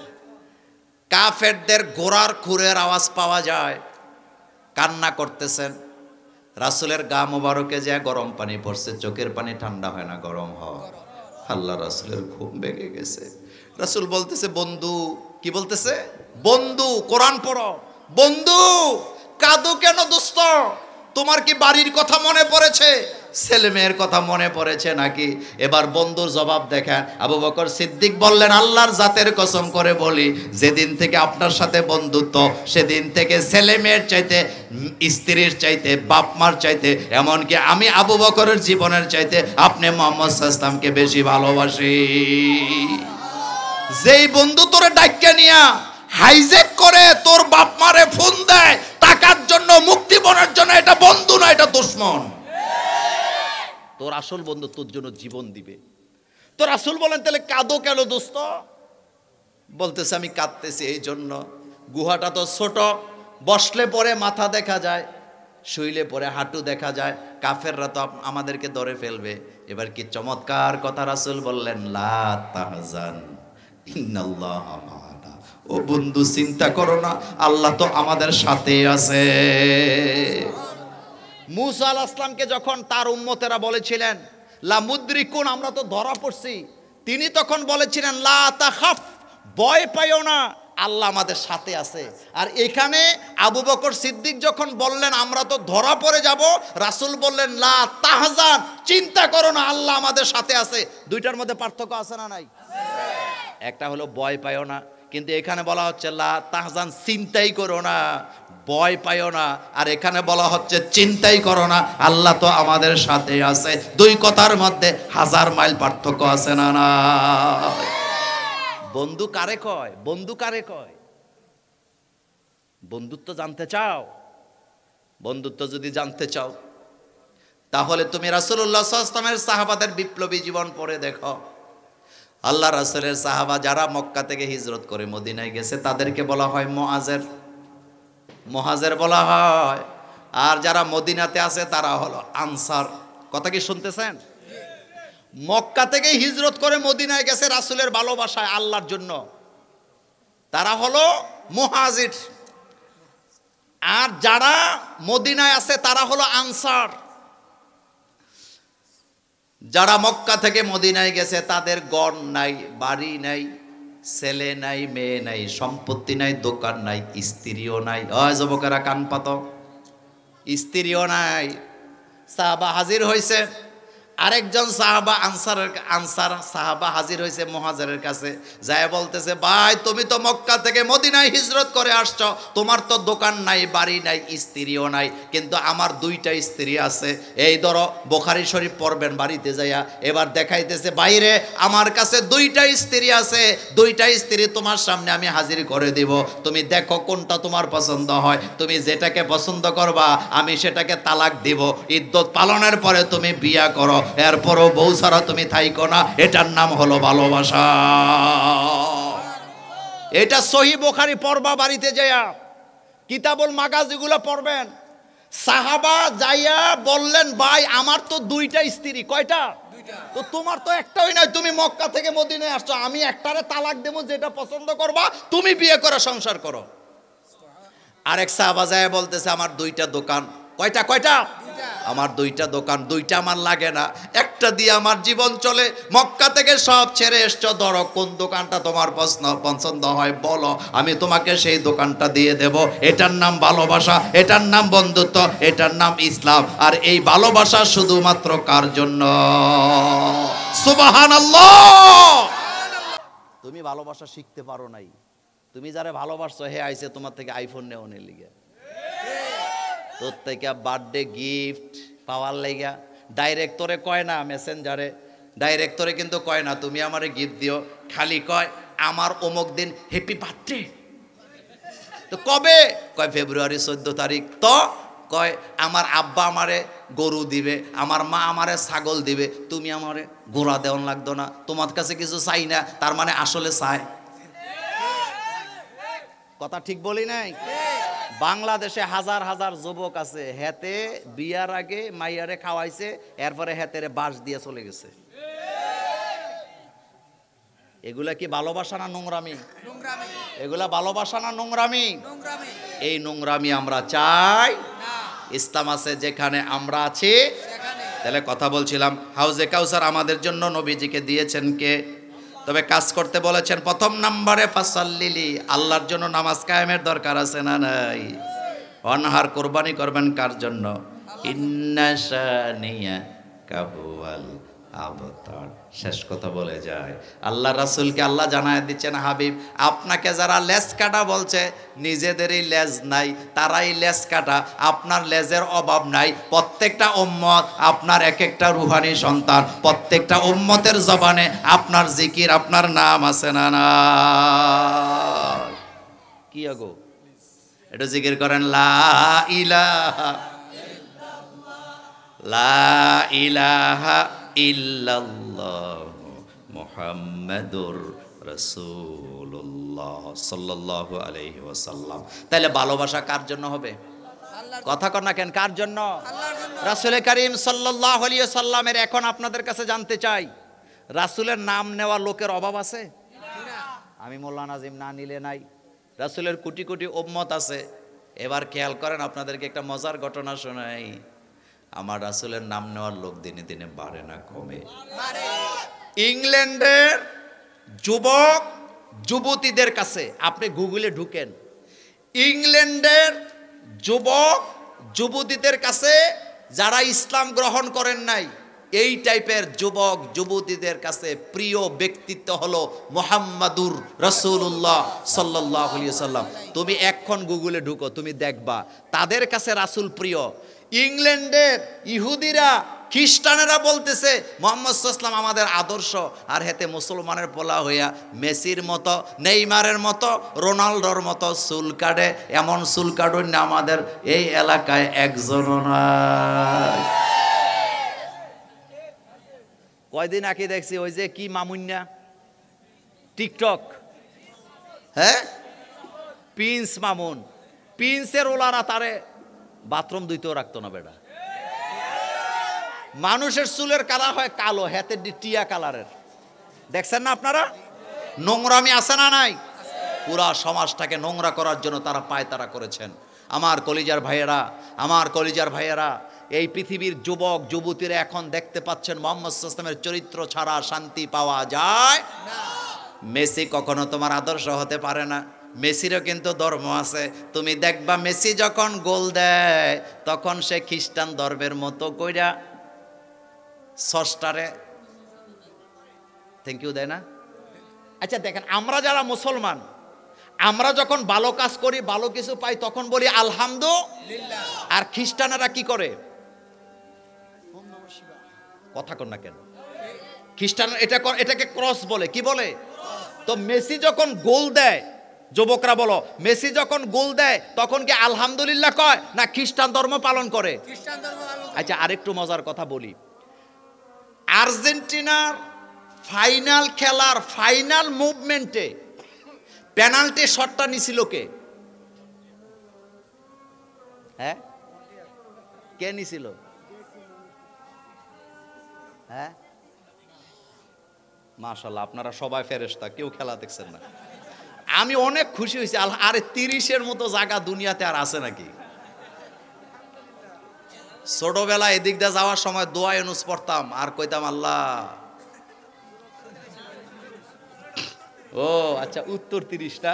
কাফেরদের গোড়ার খুরের আওয়াজ পাওয়া যায়, কান্না করতেছেন। রাসূলের গা মোবারকে যে গরম পানি পড়ছে, চোখের পানি ঠান্ডা হয় না, গরম হয়। আল্লাহ রাসূলের ঘুম ভেঙে গেছে। রাসূল বলতেছে, বন্ধু। কি বলতেছে? বন্ধু। কোরআন পড়ো। বন্ধু কাঁদো কেন দোস্ত? তোমার কি বাড়ির কথা মনে পড়েছে, ছেলে মেয়ের কথা মনে পড়েছে নাকি? এবার বন্ধুর জবাব দেখেন। আবু বকর সিদ্দিক বললেন, আল্লাহর জাতের কসম করে বলি, যেদিন থেকে আপনার সাথে বন্ধুত্ব, সেদিন থেকে ছেলে মেয়ের চাইতে, স্ত্রীর চাইতে, বাপ মার চাইতে, এমনকি আমি আবু বকরের জীবনের চাইতে আপনি মুহাম্মদ সাল্লাল্লাহু আলাইহি ওয়াসাল্লামকে বেশি ভালোবাসি। যেই বন্ধু তোরে ডাইক্কা নিয়া হাইজ্যাক করে তোর বাপ মারে ফোন দেয় টাকার জন্য, মুক্তিপণের জন্য, এটা বন্ধু না, এটা দুশমন। তোর আসল বন্ধু তোর জন্য জীবন দিবে। তো রাসূল বলেন, তাহলে কাঁদো কেন দোস্ত? বলতেছে, আমি কাঁদতেছি এই জন্য, গুহাটা তো ছোট, বসলে পরে মাথা দেখা যায়, শুইলে পরে হাঁটু দেখা যায়, কাফেররা তো আমাদেরকে ধরে ফেলবে। এবার কি চমৎকার কথা রাসূল বললেন, লা তাহজান ইন্নাল্লাহা মা'ানা। ও বন্ধু চিন্তা করো না, আল্লাহ তো আমাদের সাথে আছে। মুসা আলাইহিস সালামকে যখন তার উম্মতেরা বলেছিলেন লা মুদরিকুন, আমরা তো ধরা পড়ছি, তিনি তখন বলেছিলেন লা তাখাফ, ভয় পাইও না, আল্লাহ আমাদের সাথে আছে। আর এখানে আবু বকর সিদ্দিক যখন বললেন আমরা তো ধরা পড়ে যাব, রাসূল বললেন লা তাহজান, চিন্তা করো না, আল্লাহ আমাদের সাথে আছে। দুইটার মধ্যে পার্থক্য আছে না নাই? একটা হলো ভয় পাইও না, কিন্তু এখানে বলা হচ্ছে লা তাহজান, চিন্তাই করো না, ভয় পাইও না। আর এখানে বলা হচ্ছে চিন্তাই করো না, আল্লাহ তো আমাদের সাথে আছে। দুই কথার মধ্যে হাজার মাইল পার্থক্য আছে না না? বন্ধু কারে কয়? বন্ধু কারে কয়? বন্ধুত্ব জানতে চাও? বন্ধুত্ব যদি জানতে চাও, তাহলে তুমি রাসূলুল্লাহ সাল্লাল্লাহু আলাইহি ওয়াসাল্লামের সাহাবাদের বিপ্লবী জীবন পড়ে দেখো। আল্লাহ রাসূলের সাহাবা যারা মক্কা থেকে হিজরত করে মদিনায় গেছে, তাদেরকে বলা হয় মুহাজির, মুহাজির বলা হয়। আর যারা মদিনাতে আছে তারা হলো আনসার। কথা কি শুনতেছেন? মক্কা থেকে হিজরত করে মদিনায় গেছে রাসূলের ভালোবাসায়, আল্লাহর জন্য, তারা হলো মুহাজির। আর যারা মদিনায় আছে তারা হলো আনসার। যারা মক্কা থেকে মদিনায় গেছে তাদের ঘর নাই, বাড়ি নাই, ছেলে নাই, মেয়ে নাই, সম্পত্তি নাই, দোকান নাই, স্ত্রীও নাই। ওই যুবকেরা কান পাতো, স্ত্রীও নাই। সাহাবা হাজির হয়েছে, আরেকজন সাহাবা আনসার সাহাবা হাজির হয়েছে মুহাজিরের কাছে, যায় বলতেছে, ভাই তুমি তো মক্কা থেকে মদিনায় হিজরত করে আসছো, তোমার তো দোকান নাই, বাড়ি নাই, স্ত্রীও নাই, কিন্তু আমার দুইটা স্ত্রী আছে। এই ধরো বুখারী শরীফ পড়বেন বাড়িতে যাইয়া। এবার দেখাইতেছে, বাইরে আমার কাছে দুইটা স্ত্রী আছে, দুইটা স্ত্রী তোমার সামনে আমি হাজির করে দিব, তুমি দেখো কোনটা তোমার পছন্দ হয়, তুমি যেটাকে পছন্দ করবা আমি সেটাকে তালাক দিব, ইদ্যত পালনের পরে তুমি বিয়া করো, এরপরও বউ ছাড়া তুমি থাইকো না। এটার নাম হলো ভালোবাসা। এটা সহিহ বুখারী পড়বা বাড়িতে যাইয়া, কিতাবুল মাগাজিগুলো পড়বেন। সাহাবা যাইয়া বললেন, ভাই আমার তো দুইটা স্ত্রী। কয়টা? তো তোমার তো একটাই নয়, তুমি মক্কা থেকে মদিনায় আসছো, আমি একটারে তালাক দেবো, যেটা পছন্দ করবা তুমি বিয়ে করে সংসার করো। আরেক সাহাবা যাইয়া বলতেছে, আমার দুইটা দোকান। কয়টা? কয়টা? আমার দুইটা দোকান, দুইটা আমার লাগে না, একটা দিয়ে আমার জীবন চলে। মক্কা থেকে সব ছেড়ে এসছো, ধরো কোন দোকানটা তোমার পছন্দ হয় বলো, আমি তোমাকে সেই দোকানটা দিয়ে দেব। এটার নাম ভালোবাসা, এটার নাম বন্ধুত্ব, এটার নাম ইসলাম। আর এই ভালোবাসা শুধুমাত্র কার জন্য? সুবহানাল্লাহ। তুমি ভালোবাসা শিখতে পারো নাই, তুমি যারা ভালোবাসছো হে আইছে তোমার থেকে আইফোন নেওয়ার লিগে, তোর থেকে বার্থডে গিফট পাওয়ার লেগা। ডাইরেক্টরে কয় না মেসেঞ্জারে, ডাইরেক্টরে কিন্তু কয় না তুমি আমারে গিফট দিও, খালি কয় আমার অমুক দিন হ্যাপি বার্থডে। তো কবে? কয় ফেব্রুয়ারি 14 তারিখ। তো কয় আমার আব্বা আমারে গরু দিবে, আমার মা আমারে ছাগল দিবে, তুমি আমারে ঘোড়া দেওয়ান লাগতো না, তোমার কাছে কিছু চাই না, তার মানে আসলে চায়। কথা ঠিক বলি নাই? বাংলাদেশে হাজার হাজার যুবক আছে, হেতে বিয়ার আগে মাইয়ারে খাওয়াইছে, এরপরে হেতেরে বাস দিয়ে চলে গেছে। এগুলা কি ভালোবাসা না নোংরামি? এগুলা ভালোবাসা না নোংরামি? এই নোংরামি আমরা চাই? ইসলাম আছে যেখানে আমরা আছি। তাহলে কথা বলছিলাম, হাউজে কাউসার আমাদের জন্য নবীজিকে দিয়েছেন কে? তবে কাজ করতে বলেছেন প্রথম নম্বরে ফাসাল্লিলি, আল্লাহর জন্য নামাজ কায়েমের দরকার আছে না নাই? অনহার কোরবানি করবেন কার জন্য? ইন্না শানিয়াকা হুয়াল আবতার। শেষ কথা বলে যায়, আল্লাহ রাসূলকে আল্লাহ জানায় দিচ্ছেন, হাবিব আপনাকে যারা লেজ কাটা বলছে, নিজেদেরই লেজ নাই, তারাই লেজ কাটা, আপনার লেজের অভাব নাই। প্রত্যেকটা উম্মত আপনার এক একটা রুহানি সন্তান, প্রত্যেকটা উম্মতের জবানে আপনার জিকির, আপনার নাম আছে না না? কি আগো এটা জিকির করেন, লা ইলাহা লা ইলাহা ইল্লাল্লাহু মুহাম্মাদুর রাসূলুল্লাহ সাল্লাল্লাহু আলাইহি ওয়াসাল্লাম। তাহলে ভালোবাসা কার জন্য হবে? কথা কর না কেন, কার জন্য? রাসূল করিম সাল্লাল্লাহু আলাইহি ওয়াসাল্লামের। এখন আপনাদের কাছে জানতে চাই, রাসূলের নাম নেওয়া লোকের অভাব আছে? আমি মোল্লা নাজিম না নিলে নাই। রাসূলের কোটি কোটি উম্মত আছে। এবার খেয়াল করেন, আপনাদেরকে একটা মজার ঘটনা শোনাই। আমার রাসূলের নাম নেওয়ার লোক দিনে দিনে বাড়ে না কমে? ইংল্যান্ডের যুবক যুবতীদের কাছে আপনি গুগলে ঢুকেন, ইংল্যান্ডের যুবক যুবতীদের কাছে যারা ইসলাম গ্রহণ করেন নাই, এই টাইপের যুবক যুবতীদের কাছে প্রিয় ব্যক্তিত্ব হলো মুহাম্মাদুর রাসূলুল্লাহ সাল্লাল্লাহু আলাইহি ওয়াসাল্লাম। তুমি এখন গুগলে ঢুকো, তুমি দেখবা তাদের কাছে রাসূল প্রিয়। ইংল্যান্ডের ইহুদিরা খ্রিস্টানেরা বলতেছে মুহাম্মদ সাল্লাল্লাহু আলাইহি ওয়াসাল্লাম আমাদের আদর্শ, আর হেতে মুসলমানের পোলা হইয়া মেসির মতো, নেইমারের মতো, রোনাল্ডোর মতো চুল কাটে। এমন চুল কাটুন না আমাদের এই এলাকায় একজনও নাই। কয়দিন আগে দেখছি ওই যে কি মামুন্না টিকটক, হ্যাঁ প্রিন্স মামুন, প্রিন্সের ওলারা তারে বাথরুম ধুইতেও রাখতো না বেটা। মানুষের চুলের কালার হয় কালো, হাতের টিয়া কালারের। দেখছেন না আপনারা? নোংরামি আছে না নাই? পুরা সমাজটাকে নোংরা করার জন্য তারা পায়তারা করেছেন। আমার কলিজার ভাইয়েরা, আমার কলিজার ভাইয়েরা, এই পৃথিবীর যুবক যুবতীরা এখন দেখতে পাচ্ছেন মুহাম্মদ সাল্লাল্লাহু আলাইহি ওয়াসাল্লামের চরিত্র ছাড়া শান্তি পাওয়া যায় না। মেসি কখনো তোমার আদর্শ হতে পারে না। মেসিরও কিন্তু ধর্ম আছে। তুমি দেখবা মেসি যখন গোল দেয় তখন সে খ্রিস্টান ধর্মের মতো কইরা ষষ্ঠারে থ্যাংক ইউ দেয় না? আচ্ছা দেখেন, আমরা যারা মুসলমান, আমরা যখন ভালো কাজ করি, ভালো কিছু পাই, তখন বলি আলহামদুলিল্লাহ। আর খ্রিস্টানেরা কি করে? কথা কর না কেন? খ্রিস্টান এটাকে ক্রস বলে। কি বলে? তো মেসি যখন গোল দেয়, যুবকরা বলো, মেসি যখন গোল দেয় তখন কি আলহামদুলিল্লাহ কয় না খ্রিস্টান ধর্ম পালন করে? আচ্ছা আরেকটু মজার কথা বলি, আর্জেন্টিনার ফাইনাল খেলার ফাইনাল মুভমেন্টে পেনাল্টি শটটা নিছিল কে? হ্যাঁ, কে নিছিল? হ্যাঁ, মাশাআল্লাহ, আপনারা সবাই ফেরেশতা, কেউ খেলা দেখছেন না। আমি অনেক খুশি হয়েছি। আরে 30-এর মতো জায়গা দুনিয়াতে আর আছে নাকি? ছোটবেলা এদিক দিয়ে যাওয়ার সময় দোয়া ইউনুস পড়তাম আর কইতাম আল্লাহ। ও আচ্ছা, উত্তর 30টা।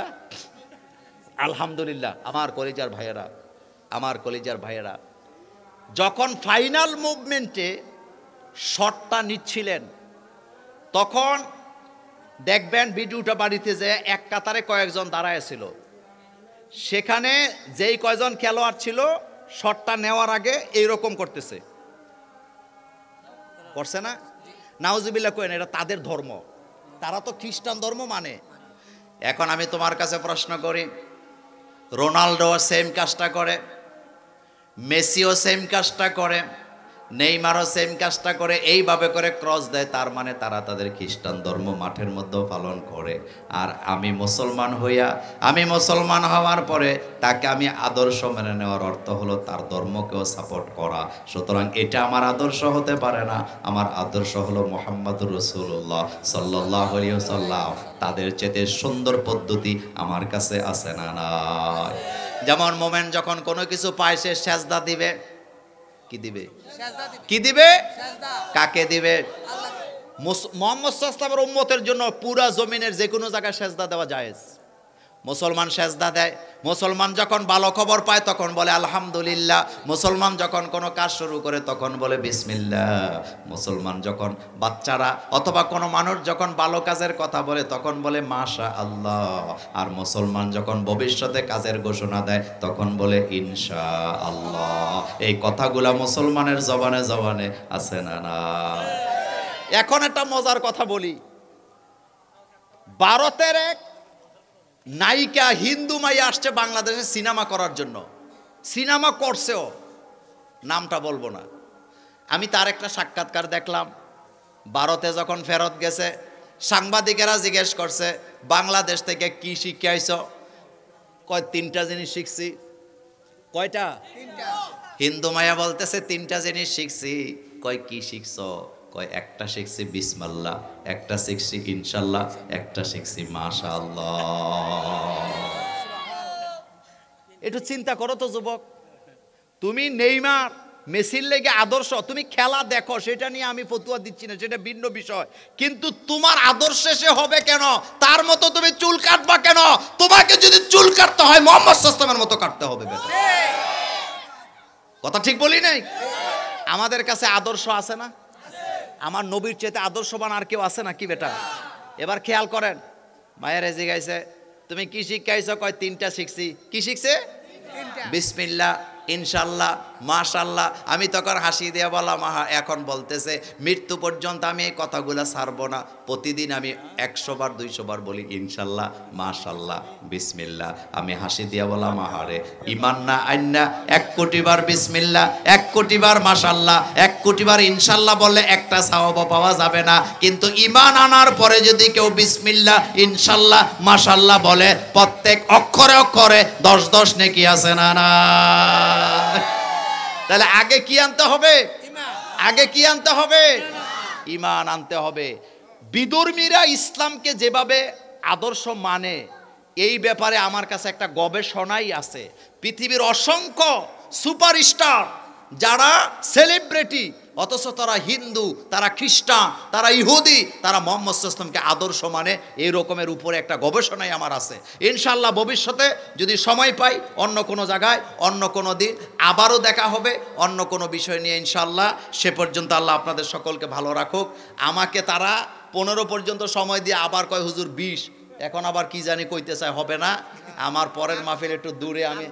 আলহামদুলিল্লাহ। আমার কলিজার ভাইয়েরা, আমার কলিজার ভাইয়েরা, যখন ফাইনাল মুভমেন্টে শটটা নিচ্ছিলেন তখন দেখবেন ভিডিওটা বাড়িতে যে এক কাতারে কয়েকজন দাঁড়ায় ছিল। সেখানে যেই কয়জন খেলোয়াড় ছিল শটটা নেওয়ার আগে এইরকম করতেছে, করছে না? নাউজুবিল্লাহ কইন, এটা তাদের ধর্ম, তারা তো খ্রিস্টান ধর্ম মানে। এখন আমি তোমার কাছে প্রশ্ন করি, রোনাল্ডো সেম কাজটা করে, মেসিও সেম কাজটা করে, নেইমারও সেম কাজটা করে, এইভাবে করে ক্রস দেয়। তার মানে তারা তাদের খ্রিস্টান ধর্ম মাঠের মধ্যেও পালন করে। আর আমি মুসলমান হওয়ার পরে তাকে আমি আদর্শ মেনে নেওয়ার অর্থ হলো তার ধর্মকেও সাপোর্ট করা। সুতরাং এটা আমার আদর্শ হতে পারে না। আমার আদর্শ হলো মুহাম্মদুর রাসূলুল্লাহ সাল্লাল্লাহু আলাইহি ওয়াসাল্লাম। তাদের চেয়ে সুন্দর পদ্ধতি আমার কাছে আছে না নাই? যেমন মোমেন যখন কোনো কিছু পায় সে সেজদা দিবে। কি দিবে? কি দিবে? কাকে দিবে? মুহাম্মদ সাল্লাল্লাহু আলাইহি ওয়াসাল্লামের উম্মতের জন্য পুরা জমিনের যে কোনো জায়গায় সেজদা দেওয়া জায়েজ। মুসলমান সেজদা দেয়। মুসলমান যখন ভালো খবর পায় তখন বলে আলহামদুলিল্লাহ। মুসলমান যখন কোনো কাজ শুরু করে তখন বলে বিসমিল্লাহ। মুসলমান যখন বাচ্চারা অথবা কোনো মানুষ যখন ভালো কাজের কথা বলে তখন বলে মাশা আল্লাহ। আর মুসলমান যখন ভবিষ্যতে কাজের ঘোষণা দেয় তখন বলে ইনশা আল্লাহ। এই কথাগুলা মুসলমানের জবানে জবানে আছে না না? এখন একটা মজার কথা বলি। ভারতের এক নায়িকা হিন্দু মাই আসছে বাংলাদেশে সিনেমা করার জন্য। সিনেমা করছেও, নামটা বলবো না। আমি তার একটা সাক্ষাৎকার দেখলাম। ভারতে যখন ফেরত গেছে সাংবাদিকেরা জিজ্ঞেস করছে বাংলাদেশ থেকে কি শিক্ষা আইছো? কয় 3টা জিনিস শিখছি। কয়টা? 3টা। হিন্দু মাইয়া বলতেছে 3টা জিনিস শিখছি। কয় কি শিখছো? কয় একটা শিখছি বিসমিল্লাহ, একটা শিখছি ইনশাল্লাহ, একটা শিখছি মাশাআল্লাহ। একটু চিন্তা করো তো যুবক, তুমি নেইমার মেসির লেগে আদর্শ, তুমি খেলা দেখো, সেটা নিয়ে আমি ফতুয়া দিচ্ছি না, সেটা ভিন্ন বিষয়। কিন্তু তোমার আদর্শ সে হবে কেন? তার মতো তুমি চুল কাটবা কেন? তোমাকে যদি চুল কাটতে হয় মুহাম্মদ সাল্লাল্লাহু আলাইহি ওয়াসাল্লামের মতো কাটতে হবে বেটা। কথা ঠিক বলি নাই? আমাদের কাছে আদর্শ আছে না? আমার নবীর চেয়ে আদর্শবান আর কেউ আছে নাকি বেটা? এবার খেয়াল করেন, মায়ের জিজ্ঞাসা তুমি কি শিখাইছো? কয় 3টা শিখছি। কি শিখছে? বিসমিল্লাহ, ইনশাল্লাহ, মাশাল্লাহ। আমি তখন হাসি দিয়ে বললাম এখন বলতেছে মৃত্যু পর্যন্ত আমি এই কথাগুলো ছাড়বো না। প্রতিদিন আমি 100 বার 200 বার বলি ইনশাল্লাহ, মাশাল্লাহ, বিসমিল্লাহ। আমি হাসি দিয়ে বললাম আহারে ইমান না আইনা 1 কোটি বার বিসমিল্লাহ, 1 কোটি বার মাশাল্লাহ, 1 কোটি বার ইনশাল্লাহ বললে একটা সওয়াব পাওয়া যাবে না। কিন্তু ইমান আনার পরে যদি কেউ বিসমিল্লাহ, ইনশাল্লাহ, মাশাল্লাহ বলে প্রত্যেক অক্ষরে অক্ষরে 10 নেকি আছে না না? তাহলে আগে কি আনতে হবে? আগে কি আনতে হবে? ঈমান আনতে হবে। বিধর্মীরা ইসলামকে যেভাবে আদর্শ মানে, এই ব্যাপারে আমার কাছে একটা গবেষণাই আছে। পৃথিবীর অসংখ্য সুপারস্টার যারা সেলিব্রিটি, অথচ তারা হিন্দু, তারা খ্রিস্টান, তারা ইহুদি, তারা মুহাম্মদ সাল্লাল্লাহু আলাইহি ওয়াসাল্লামকে আদর্শ মানে, এই রকমের উপরে একটা গবেষণাই আমার আছে। ইনশাআল্লাহ ভবিষ্যতে যদি সময় পাই অন্য কোনো জায়গায় অন্য কোনো দিন আবারও দেখা হবে অন্য কোনো বিষয় নিয়ে ইনশাআল্লাহ। সে পর্যন্ত আল্লাহ আপনাদের সকলকে ভালো রাখুক। আমাকে তারা 15 পর্যন্ত সময় দিয়ে আবার কয় হুজুর 20, এখন আবার কি জানি কইতে চায়, হবে না। আমার পরের মাহফিল একটু দূরে, আমি